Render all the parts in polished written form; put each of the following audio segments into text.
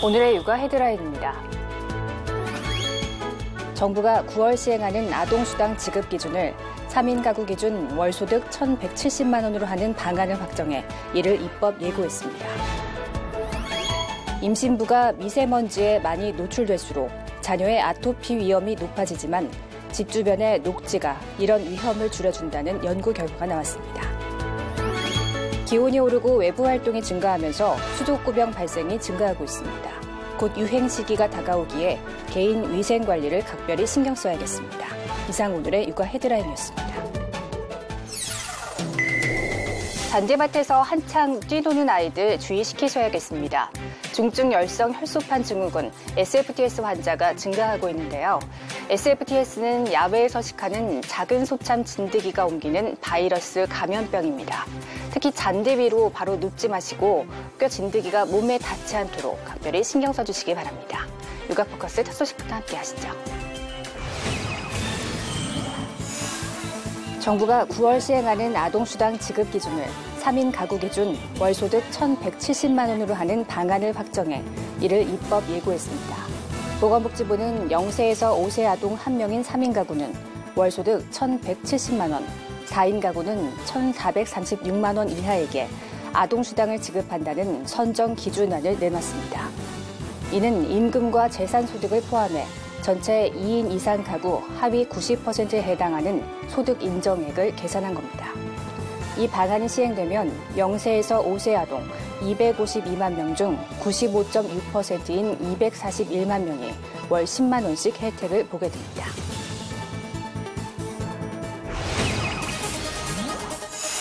오늘의 육아 헤드라인입니다. 정부가 9월 시행하는 아동수당 지급 기준을 3인 가구 기준 월소득 1,170만 원으로 하는 방안을 확정해 이를 입법 예고했습니다. 임신부가 미세먼지에 많이 노출될수록 자녀의 아토피 위험이 높아지지만 집 주변의 녹지가 이런 위험을 줄여준다는 연구 결과가 나왔습니다. 기온이 오르고 외부 활동이 증가하면서 수도구병 발생이 증가하고 있습니다. 곧 유행 시기가 다가오기에 개인 위생 관리를 각별히 신경 써야겠습니다. 이상 오늘의 육아 헤드라인이었습니다. 잔디밭에서 한창 뛰노는 아이들 주의시키셔야겠습니다. 중증 열성 혈소판 증후군 SFTS 환자가 증가하고 있는데요. SFTS는 야외에 서식하는 작은 소참 진드기가 옮기는 바이러스 감염병입니다. 특히 잔디 위로 바로 눕지 마시고 뼈 진드기가 몸에 닿지 않도록 각별히 신경 써주시기 바랍니다. 육아 포커스 첫 소식부터 함께 하시죠. 정부가 9월 시행하는 아동수당 지급 기준을 3인 가구 기준 월소득 1,170만 원으로 하는 방안을 확정해 이를 입법 예고했습니다. 보건복지부는 0세에서 5세 아동 1명인 3인 가구는 월소득 1,170만 원, 4인 가구는 1,436만 원 이하에게 아동수당을 지급한다는 선정 기준안을 내놨습니다. 이는 임금과 재산소득을 포함해 전체 2인 이상 가구 하위 90%에 해당하는 소득 인정액을 계산한 겁니다. 이 방안이 시행되면 0세에서 5세 아동 252만 명 중 95.6%인 241만 명이 월 10만 원씩 혜택을 보게 됩니다.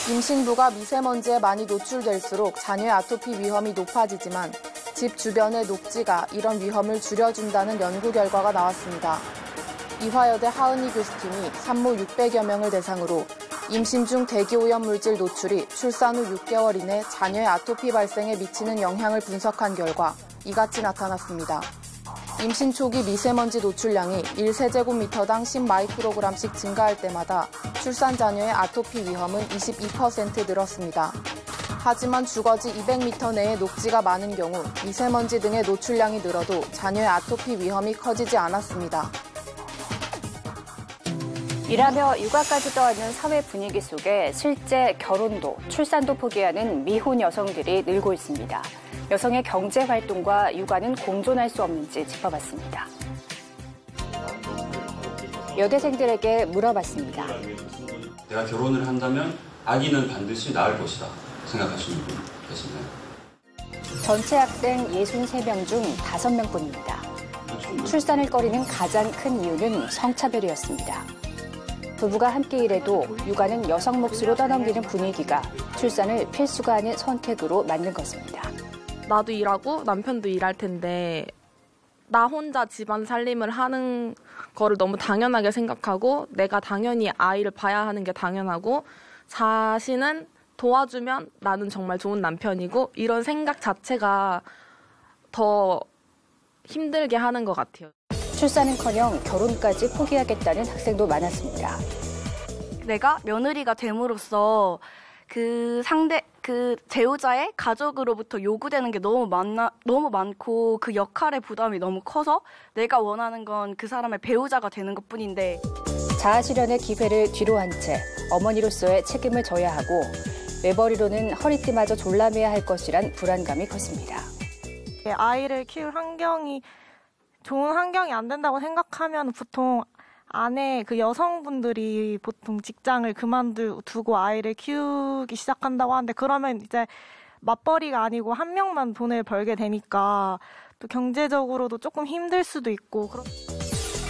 임신부가 미세먼지에 많이 노출될수록 자녀의 아토피 위험이 높아지지만 집 주변의 녹지가 이런 위험을 줄여준다는 연구 결과가 나왔습니다. 이화여대 하은희 교수팀이 산모 600여 명을 대상으로 임신 중 대기오염 물질 노출이 출산 후 6개월 이내 자녀의 아토피 발생에 미치는 영향을 분석한 결과 이같이 나타났습니다. 임신 초기 미세먼지 노출량이 1세제곱미터당 10마이크로그램씩 증가할 때마다 출산 자녀의 아토피 위험은 22% 늘었습니다. 하지만 주거지 200m 내에 녹지가 많은 경우 미세먼지 등의 노출량이 늘어도 자녀의 아토피 위험이 커지지 않았습니다. 일하며 육아까지 떠안는 사회 분위기 속에 실제 결혼도 출산도 포기하는 미혼 여성들이 늘고 있습니다. 여성의 경제 활동과 육아는 공존할 수 없는지 짚어봤습니다. 여대생들에게 물어봤습니다. 내가 결혼을 한다면 아기는 반드시 낳을 것이다 생각하시는 분 계시나요? 전체 학생 63명 중 5명뿐입니다. 출산을 꺼리는 가장 큰 이유는 성차별이었습니다. 부부가 함께 일해도 육아는 여성 몫으로 떠넘기는 분위기가 출산을 필수가 아닌 선택으로 만든 것입니다. 나도 일하고 남편도 일할 텐데 나 혼자 집안 살림을 하는 거를 너무 당연하게 생각하고 내가 당연히 아이를 봐야 하는 게 당연하고 자신은 도와주면 나는 정말 좋은 남편이고 이런 생각 자체가 더 힘들게 하는 것 같아요. 출산은커녕 결혼까지 포기하겠다는 학생도 많았습니다. 내가 며느리가 됨으로써 그 제후자의 가족으로부터 요구되는 게 너무 많고 그 역할의 부담이 너무 커서 내가 원하는 건 그 사람의 배우자가 되는 것뿐인데 자아실현의 기회를 뒤로 한 채 어머니로서의 책임을 져야 하고 외벌이로는 허리띠마저 졸라매야 할 것이란 불안감이 컸습니다. 아이를 키울 환경이 좋은 환경이 안 된다고 생각하면 보통 아내 그 여성분들이 보통 직장을 그만두고 아이를 키우기 시작한다고 하는데 그러면 이제 맞벌이가 아니고 한 명만 돈을 벌게 되니까 또 경제적으로도 조금 힘들 수도 있고.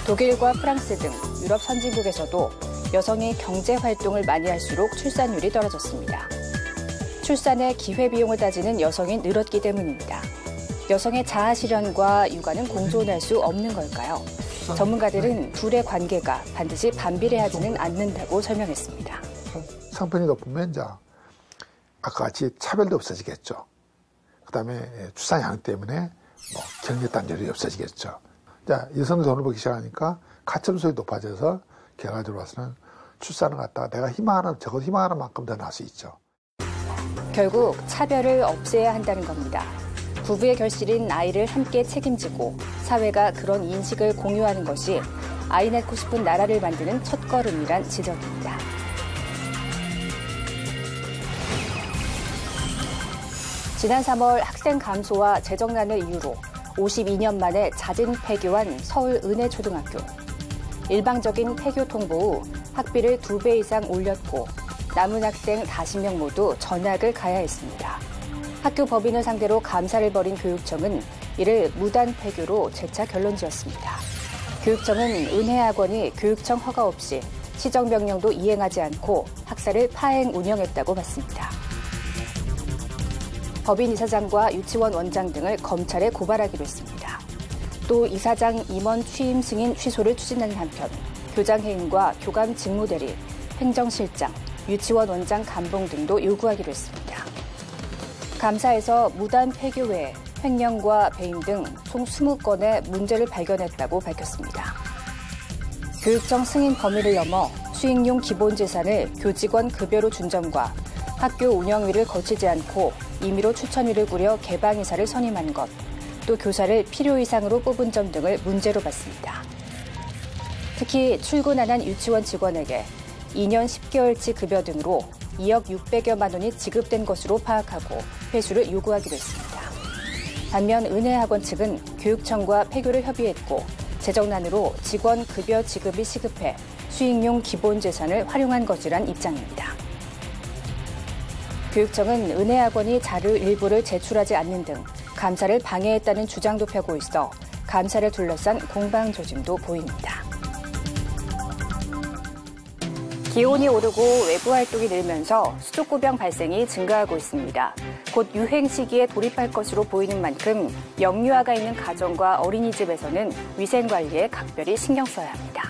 독일과 프랑스 등 유럽 선진국에서도 여성이 경제 활동을 많이 할수록 출산율이 떨어졌습니다. 출산의 기회비용을 따지는 여성이 늘었기 때문입니다. 여성의 자아실현과 육아는 공존할 수 없는 걸까요? 전문가들은 둘의 관계가 반드시 반비례하지는 않는다고 설명했습니다. 성편이 높으면 이제 아까 같이 차별도 없어지겠죠. 그다음에 출산량 때문에 경제 단절이 없어지겠죠. 자, 여성도 돈을 벌기 시작하니까 가점수가 높아져서 결과적으로 봐서는 출산을 갖다가 내가 적어도 희망하는 만큼 더 나을 수 있죠. 결국 차별을 없애야 한다는 겁니다. 부부의 결실인 아이를 함께 책임지고 사회가 그런 인식을 공유하는 것이 아이 낳고 싶은 나라를 만드는 첫걸음이란 지적입니다. 지난 3월 학생 감소와 재정난을 이유로 52년 만에 자진 폐교한 서울 은혜초등학교. 일방적인 폐교 통보 후 학비를 2배 이상 올렸고 남은 학생 40명 모두 전학을 가야 했습니다. 학교 법인을 상대로 감사를 벌인 교육청은 이를 무단 폐교로 재차 결론지었습니다. 교육청은 은혜학원이 교육청 허가 없이 시정명령도 이행하지 않고 학사를 파행 운영했다고 봤습니다. 법인 이사장과 유치원 원장 등을 검찰에 고발하기로 했습니다. 또 이사장 임원 취임 승인 취소를 추진하는 한편 교장 해임과 교감 직무대리, 행정실장, 유치원 원장 감봉 등도 요구하기로 했습니다. 감사에서 무단 폐교 외에 횡령과 배임 등 총 20건의 문제를 발견했다고 밝혔습니다. 교육청 승인 범위를 넘어 수익용 기본재산을 교직원 급여로 준 점과 학교 운영위를 거치지 않고 임의로 추천위를 꾸려 개방이사를 선임한 것, 또 교사를 필요 이상으로 뽑은 점 등을 문제로 봤습니다. 특히 출근 안 한 유치원 직원에게 2년 10개월치 급여 등으로 2억 600여만 원이 지급된 것으로 파악하고 회수를 요구하기로 했습니다. 반면 은혜학원 측은 교육청과 폐교를 협의했고 재정난으로 직원 급여 지급이 시급해 수익용 기본재산을 활용한 것이란 입장입니다. 교육청은 은혜학원이 자료 일부를 제출하지 않는 등 감사를 방해했다는 주장도 펴고 있어 감사를 둘러싼 공방조짐도 보입니다. 기온이 오르고 외부 활동이 늘면서 수족구병 발생이 증가하고 있습니다. 곧 유행 시기에 돌입할 것으로 보이는 만큼 영유아가 있는 가정과 어린이집에서는 위생관리에 각별히 신경 써야 합니다.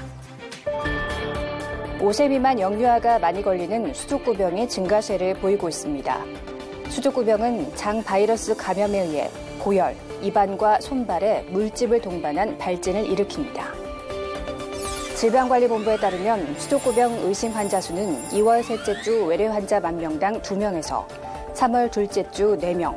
5세 미만 영유아가 많이 걸리는 수족구병이 증가세를 보이고 있습니다. 수족구병은 장 바이러스 감염에 의해 고열, 입안과 손발에 물집을 동반한 발진을 일으킵니다. 질병관리본부에 따르면 수족구병 의심 환자 수는 2월 셋째 주 외래 환자 10,000명당 2명에서 3월 둘째 주 4명,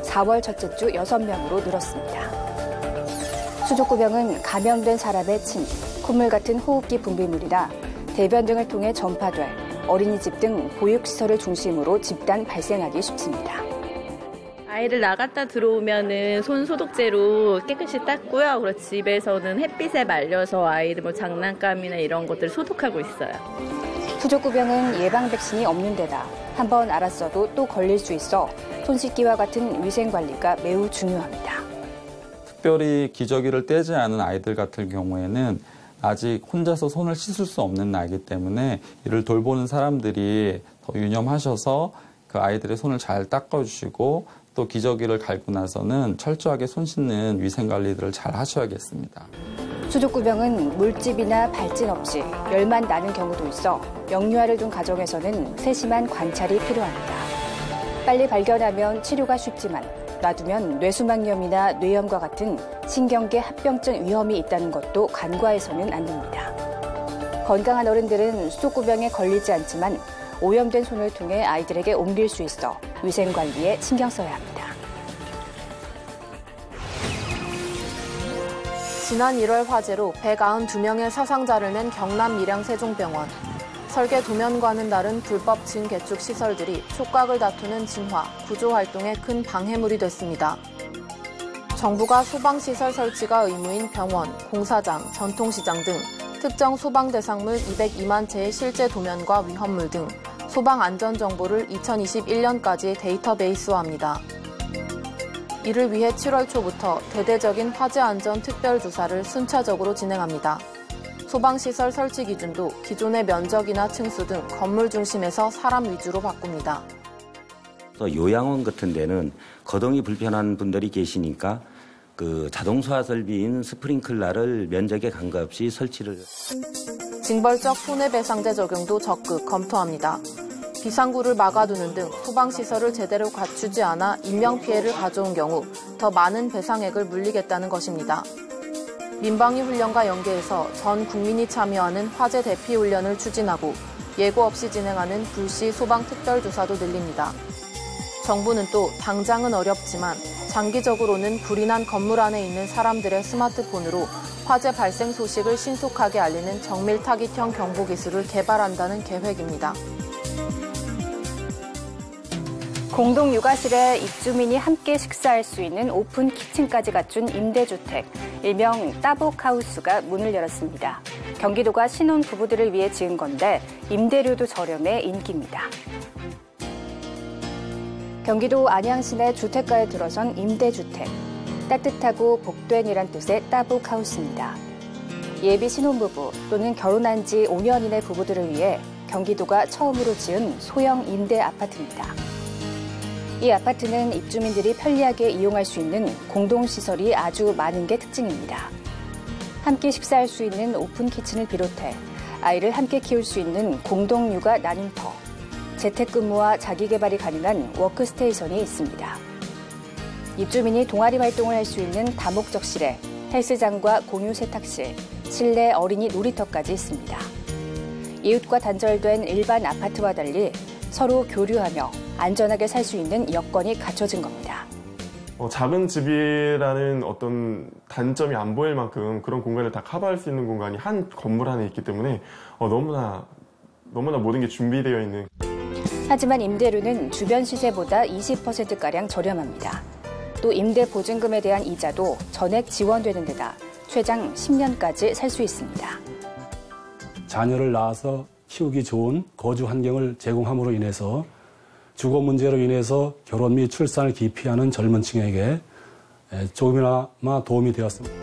4월 첫째 주 6명으로 늘었습니다. 수족구병은 감염된 사람의 침, 콧물 같은 호흡기 분비물이나 대변 등을 통해 전파될 어린이집 등 보육시설을 중심으로 집단 발생하기 쉽습니다. 아이를 나갔다 들어오면은 손 소독제로 깨끗이 닦고요. 그리고 집에서는 햇빛에 말려서 아이들 뭐 장난감이나 이런 것들 소독하고 있어요. 수족구병은 예방 백신이 없는 데다 한번 알았어도 또 걸릴 수 있어 손 씻기와 같은 위생 관리가 매우 중요합니다. 특별히 기저귀를 떼지 않은 아이들 같은 경우에는 아직 혼자서 손을 씻을 수 없는 나이기 때문에 이를 돌보는 사람들이 더 유념하셔서 그 아이들의 손을 잘 닦아주시고 또 기저귀를 갈고 나서는 철저하게 손 씻는 위생관리들을 잘 하셔야겠습니다. 수족구병은 물집이나 발진 없이 열만 나는 경우도 있어 영유아를 둔 가정에서는 세심한 관찰이 필요합니다. 빨리 발견하면 치료가 쉽지만 놔두면 뇌수막염이나 뇌염과 같은 신경계 합병증 위험이 있다는 것도 간과해서는 안 됩니다. 건강한 어른들은 수족구병에 걸리지 않지만 오염된 손을 통해 아이들에게 옮길 수 있어 위생관리에 신경 써야 합니다. 지난 1월 화재로 192명의 사상자를 낸 경남 밀양세종병원. 설계 도면과는 다른 불법 증개축 시설들이 촉각을 다투는 진화, 구조활동에 큰 방해물이 됐습니다. 정부가 소방시설 설치가 의무인 병원, 공사장, 전통시장 등 특정 소방 대상물 202만 채의 실제 도면과 위험물 등 소방 안전 정보를 2021년까지 데이터베이스화합니다. 이를 위해 7월 초부터 대대적인 화재 안전 특별조사를 순차적으로 진행합니다. 소방시설 설치 기준도 기존의 면적이나 층수 등 건물 중심에서 사람 위주로 바꿉니다. 또 요양원 같은 데는 거동이 불편한 분들이 계시니까 그 자동 소화 설비인 스프링클러를 면적에 관계없이 설치를. 징벌적 손해배상제 적용도 적극 검토합니다. 비상구를 막아두는 등 소방시설을 제대로 갖추지 않아 인명피해를 가져온 경우 더 많은 배상액을 물리겠다는 것입니다. 민방위 훈련과 연계해서 전 국민이 참여하는 화재 대피 훈련을 추진하고 예고 없이 진행하는 불시 소방 특별조사도 늘립니다. 정부는 또 당장은 어렵지만 장기적으로는 불이 난 건물 안에 있는 사람들의 스마트폰으로 화재 발생 소식을 신속하게 알리는 정밀 타깃형 경보 기술을 개발한다는 계획입니다. 공동 육아실에 입주민이 함께 식사할 수 있는 오픈 키친까지 갖춘 임대주택, 일명 따복하우스가 문을 열었습니다. 경기도가 신혼 부부들을 위해 지은 건데 임대료도 저렴해 인기입니다. 경기도 안양시내 주택가에 들어선 임대주택. 따뜻하고 복된이란 뜻의 따복하우스입니다. 예비 신혼부부 또는 결혼한 지 5년인의 부부들을 위해 경기도가 처음으로 지은 소형 임대 아파트입니다. 이 아파트는 입주민들이 편리하게 이용할 수 있는 공동시설이 아주 많은 게 특징입니다. 함께 식사할 수 있는 오픈 키친을 비롯해 아이를 함께 키울 수 있는 공동육아 나눔터, 재택근무와 자기개발이 가능한 워크스테이션이 있습니다. 입주민이 동아리 활동을 할 수 있는 다목적실에 헬스장과 공유 세탁실, 실내 어린이 놀이터까지 있습니다. 이웃과 단절된 일반 아파트와 달리 서로 교류하며 안전하게 살 수 있는 여건이 갖춰진 겁니다. 작은 집이라는 어떤 단점이 안 보일 만큼 그런 공간을 다 커버할 수 있는 공간이 한 건물 안에 있기 때문에 너무나 모든 게 준비되어 있는. 하지만 임대료는 주변 시세보다 20%가량 저렴합니다. 또 임대 보증금에 대한 이자도 전액 지원되는 데다 최장 10년까지 살 수 있습니다. 자녀를 낳아서 키우기 좋은 거주 환경을 제공함으로 인해서 주거 문제로 인해서 결혼 및 출산을 기피하는 젊은 층에게 조금이나마 도움이 되었습니다.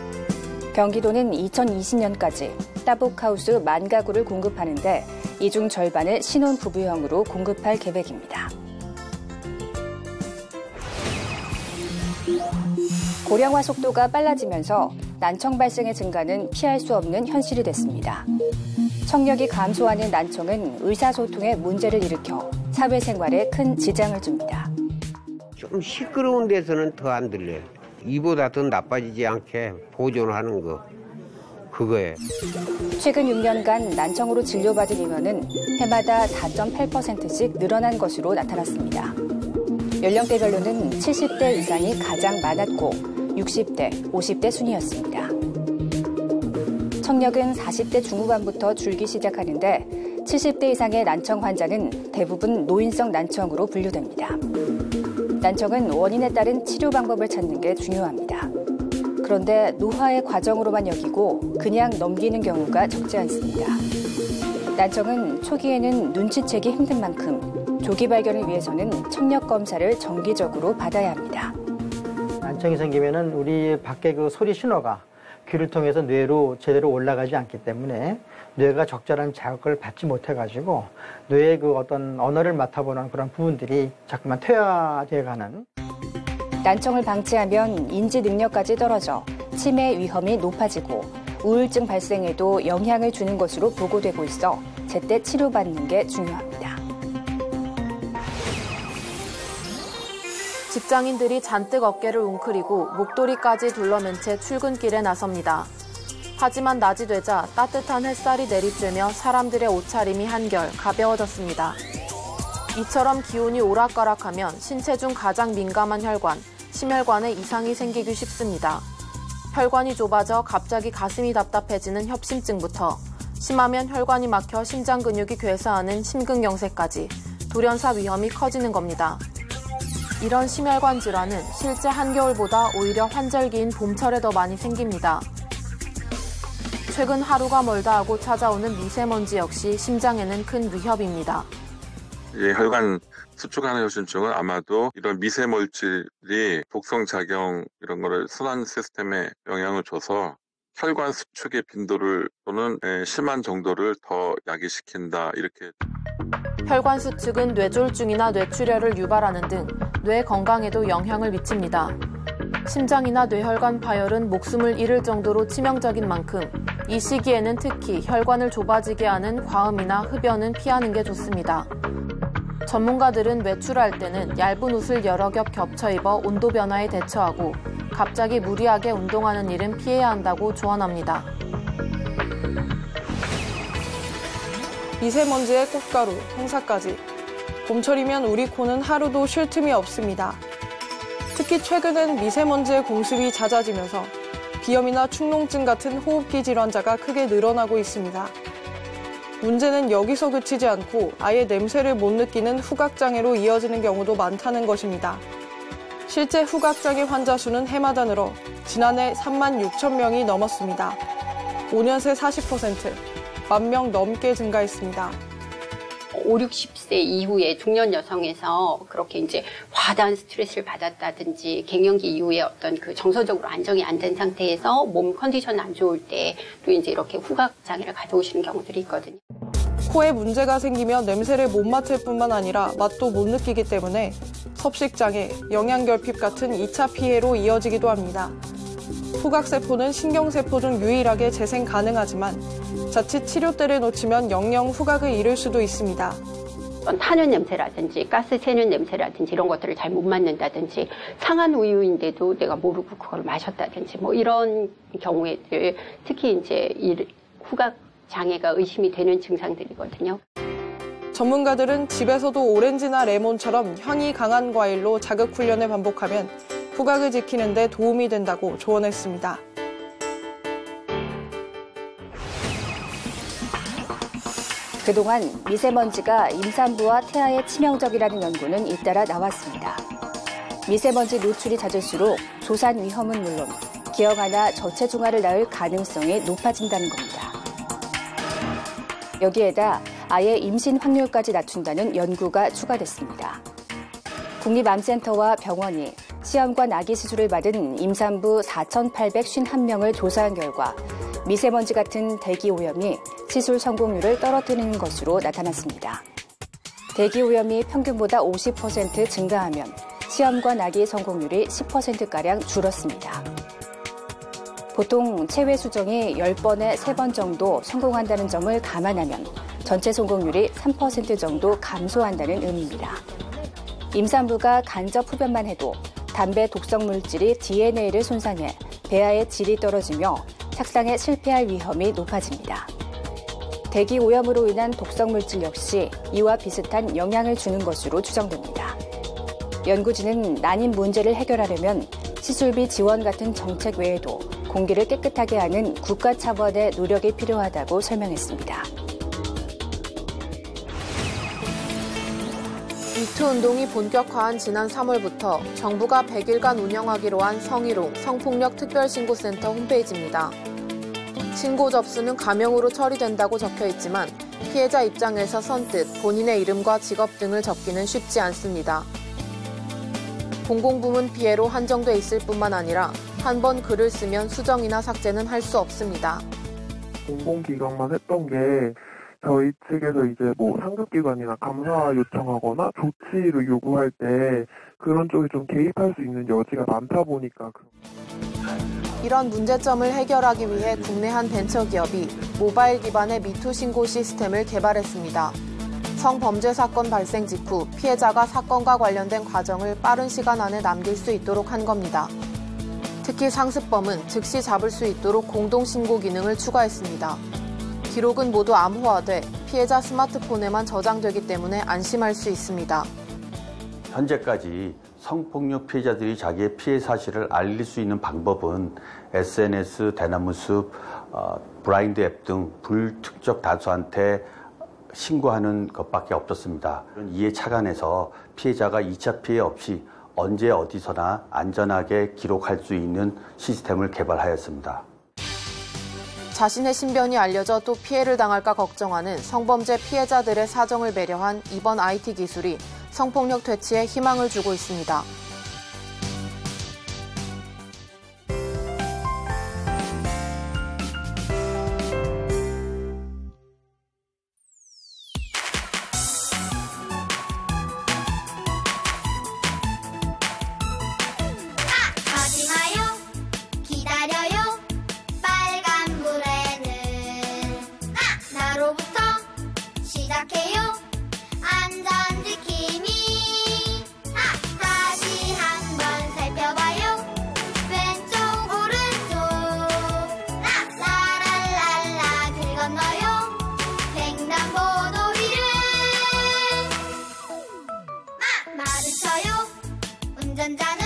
경기도는 2020년까지 따복하우스 10,000가구를 공급하는데 이 중 절반을 신혼부부형으로 공급할 계획입니다. 고령화 속도가 빨라지면서 난청 발생의 증가는 피할 수 없는 현실이 됐습니다. 청력이 감소하는 난청은 의사소통에 문제를 일으켜 사회생활에 큰 지장을 줍니다. 좀 시끄러운 데서는 더 안 들려요. 이보다 더 나빠지지 않게 보존하는 거, 그거예요. 최근 6년간 난청으로 진료받은 인원은 해마다 4.8%씩 늘어난 것으로 나타났습니다. 연령대별로는 70대 이상이 가장 많았고 60대, 50대 순이었습니다. 청력은 40대 중후반부터 줄기 시작하는데 70대 이상의 난청 환자는 대부분 노인성 난청으로 분류됩니다. 난청은 원인에 따른 치료 방법을 찾는 게 중요합니다. 그런데 노화의 과정으로만 여기고 그냥 넘기는 경우가 적지 않습니다. 난청은 초기에는 눈치채기 힘든 만큼 조기 발견을 위해서는 청력 검사를 정기적으로 받아야 합니다. 난청이 생기면은 우리 밖에 그 소리 신호가 귀를 통해서 뇌로 제대로 올라가지 않기 때문에 뇌가 적절한 자극을 받지 못해가지고 뇌의 그 어떤 언어를 맡아보는 그런 부분들이 자꾸만 퇴화되어가는. 난청을 방치하면 인지 능력까지 떨어져 치매 위험이 높아지고 우울증 발생에도 영향을 주는 것으로 보고되고 있어 제때 치료받는 게 중요합니다. 직장인들이 잔뜩 어깨를 웅크리고 목도리까지 둘러맨 채 출근길에 나섭니다. 하지만 낮이 되자 따뜻한 햇살이 내리쬐며 사람들의 옷차림이 한결 가벼워졌습니다. 이처럼 기온이 오락가락하면 신체 중 가장 민감한 혈관, 심혈관에 이상이 생기기 쉽습니다. 혈관이 좁아져 갑자기 가슴이 답답해지는 협심증부터 심하면 혈관이 막혀 심장 근육이 괴사하는 심근경색까지 돌연사 위험이 커지는 겁니다. 이런 심혈관 질환은 실제 한겨울보다 오히려 환절기인 봄철에 더 많이 생깁니다. 최근 하루가 멀다 하고 찾아오는 미세먼지 역시 심장에는 큰 위협입니다. 혈관 수축하는 협심증은 아마도 이런 미세물질이 독성작용 이런 거를 순환 시스템에 영향을 줘서 혈관 수축의 빈도를 또는 심한 정도를 더 야기시킨다 이렇게. 혈관 수축은 뇌졸중이나 뇌출혈을 유발하는 등 뇌 건강에도 영향을 미칩니다. 심장이나 뇌혈관 파열은 목숨을 잃을 정도로 치명적인 만큼 이 시기에는 특히 혈관을 좁아지게 하는 과음이나 흡연은 피하는 게 좋습니다. 전문가들은 외출할 때는 얇은 옷을 여러 겹 겹쳐 입어 온도 변화에 대처하고 갑자기 무리하게 운동하는 일은 피해야 한다고 조언합니다. 미세먼지의 꽃가루, 홍사까지. 봄철이면 우리 코는 하루도 쉴 틈이 없습니다. 특히 최근엔 미세먼지의 공습이 잦아지면서 비염이나 축농증 같은 호흡기 질환자가 크게 늘어나고 있습니다. 문제는 여기서 그치지 않고 아예 냄새를 못 느끼는 후각장애로 이어지는 경우도 많다는 것입니다. 실제 후각장애 환자 수는 해마다 늘어 지난해 3만 6천 명이 넘었습니다. 5년 새 40%, 1만 명 넘게 증가했습니다. 5, 60세 이후에 중년 여성에서 그렇게 이제 과다한 스트레스를 받았다든지 갱년기 이후에 어떤 그 정서적으로 안정이 안 된 상태에서 몸 컨디션 안 좋을 때 또 이제 이렇게 후각 장애를 가져오시는 경우들이 있거든요. 코에 문제가 생기면 냄새를 못 맡을 뿐만 아니라 맛도 못 느끼기 때문에 섭식장애, 영양결핍 같은 2차 피해로 이어지기도 합니다. 후각세포는 신경세포 중 유일하게 재생 가능하지만 자칫 치료대를 놓치면 영영 후각을 잃을 수도 있습니다. 탄년 냄새라든지 가스 새는 냄새라든지 이런 것들을 잘 못 맡는다든지 상한 우유인데도 내가 모르고 그걸 마셨다든지 뭐 이런 경우에들 특히 이제 후각 장애가 의심이 되는 증상들이거든요. 전문가들은 집에서도 오렌지나 레몬처럼 향이 강한 과일로 자극 훈련을 반복하면 후각을 지키는 데 도움이 된다고 조언했습니다. 그동안 미세먼지가 임산부와 태아에 치명적이라는 연구는 잇따라 나왔습니다. 미세먼지 노출이 잦을수록 조산 위험은 물론 기형아나 저체중아를 낳을 가능성이 높아진다는 겁니다. 여기에다 아예 임신 확률까지 낮춘다는 연구가 추가됐습니다. 국립암센터와 병원이 시험관 아기 수술을 받은 임산부 4,851명을 조사한 결과 미세먼지 같은 대기 오염이 시술 성공률을 떨어뜨리는 것으로 나타났습니다. 대기 오염이 평균보다 50% 증가하면 시험관 아기 성공률이 10%가량 줄었습니다. 보통 체외 수정이 10번에 3번 정도 성공한다는 점을 감안하면 전체 성공률이 3% 정도 감소한다는 의미입니다. 임산부가 간접 흡연만 해도 담배 독성 물질이 DNA를 손상해 배아의 질이 떨어지며 착상에 실패할 위험이 높아집니다. 대기 오염으로 인한 독성 물질 역시 이와 비슷한 영향을 주는 것으로 추정됩니다. 연구진은 난임 문제를 해결하려면 시술비 지원 같은 정책 외에도 공기를 깨끗하게 하는 국가 차원의 노력이 필요하다고 설명했습니다. 미투 운동이 본격화한 지난 3월부터 정부가 100일간 운영하기로 한 성희롱, 성폭력 특별신고센터 홈페이지입니다. 신고 접수는 가명으로 처리된다고 적혀 있지만 피해자 입장에서 선뜻 본인의 이름과 직업 등을 적기는 쉽지 않습니다. 공공부문 피해로 한정돼 있을 뿐만 아니라 한 번 글을 쓰면 수정이나 삭제는 할 수 없습니다. 공공기관만 했던 게 저희 측에서 이제 뭐 상급기관이나 감사 요청하거나 조치를 요구할 때 그런 쪽에 좀 개입할 수 있는 여지가 많다 보니까. 이런 문제점을 해결하기 위해 국내 한 벤처기업이 모바일 기반의 미투 신고 시스템을 개발했습니다. 성범죄 사건 발생 직후 피해자가 사건과 관련된 과정을 빠른 시간 안에 남길 수 있도록 한 겁니다. 특히 상습범은 즉시 잡을 수 있도록 공동신고 기능을 추가했습니다. 기록은 모두 암호화돼 피해자 스마트폰에만 저장되기 때문에 안심할 수 있습니다. 현재까지 성폭력 피해자들이 자기의 피해 사실을 알릴 수 있는 방법은 SNS, 대나무숲, 브라인드 앱 등 불특정 다수한테 신고하는 것밖에 없었습니다. 이에 착안해서 피해자가 2차 피해 없이 언제 어디서나 안전하게 기록할 수 있는 시스템을 개발하였습니다. 자신의 신변이 알려져 또 피해를 당할까 걱정하는 성범죄 피해자들의 사정을 배려한 이번 IT 기술이 성폭력 퇴치에 희망을 주고 있습니다. 운전자는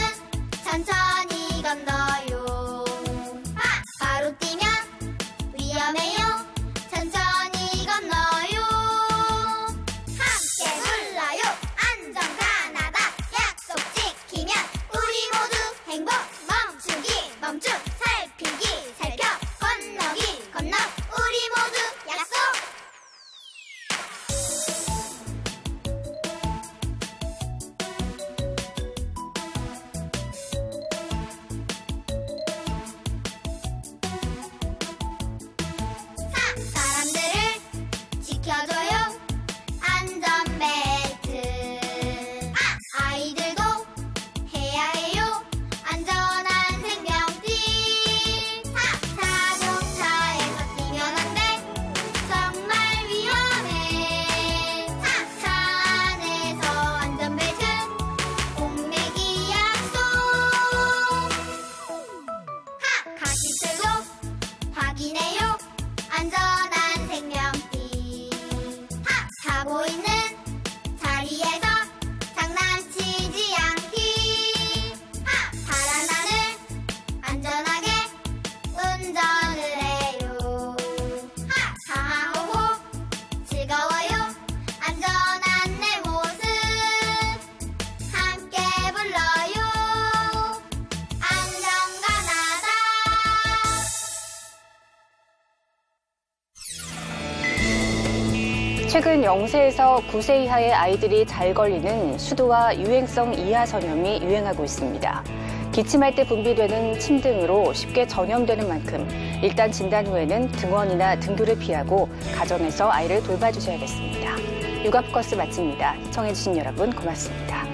최근 0세에서 9세 이하의 아이들이 잘 걸리는 수두와 유행성 이하 전염이 유행하고 있습니다. 기침할 때 분비되는 침 등으로 쉽게 전염되는 만큼 일단 진단 후에는 등원이나 등교를 피하고 가정에서 아이를 돌봐주셔야겠습니다. 육아포커스 마칩니다. 시청해주신 여러분 고맙습니다.